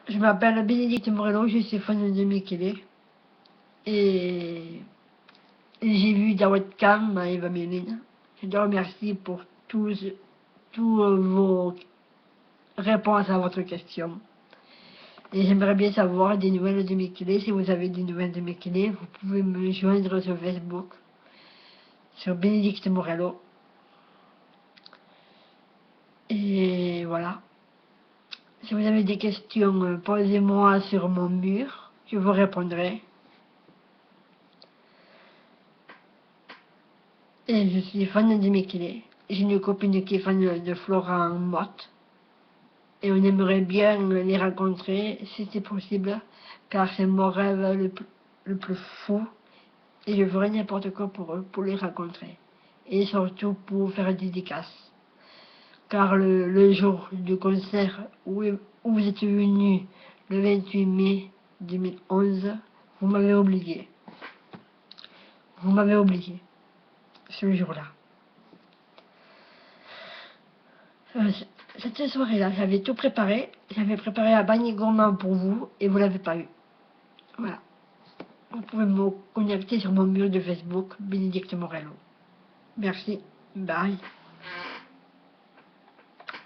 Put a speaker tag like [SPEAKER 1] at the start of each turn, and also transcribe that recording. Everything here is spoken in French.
[SPEAKER 1] Je m'appelle Bénédicte Morello, je suis fan de Michele. Et j'ai vu dans votre cam Eva Méline. Je te remercie pour tous vos réponses à votre question. Et j'aimerais bien savoir des nouvelles de Michele. Si vous avez des nouvelles de Michele, vous pouvez me joindre sur Facebook, sur Bénédicte Morello. Et voilà. Si vous avez des questions, posez-moi sur mon mur, je vous répondrai. Et je suis fan de Michele. J'ai une copine qui est fan de Florent Mott. Et on aimerait bien les rencontrer, si c'est possible, car c'est mon rêve le plus fou. Et je ferai n'importe quoi pour eux, pour les rencontrer. Et surtout pour faire des dédicaces. Car le jour du concert où vous êtes venu le 28 mai 2011, vous m'avez oublié. Vous m'avez oublié, ce jour-là. Cette soirée-là, j'avais tout préparé. J'avais préparé un panier gourmand pour vous et vous l'avez pas eu. Voilà. Vous pouvez me connecter sur mon mur de Facebook, Bénédicte Morello. Merci. Bye.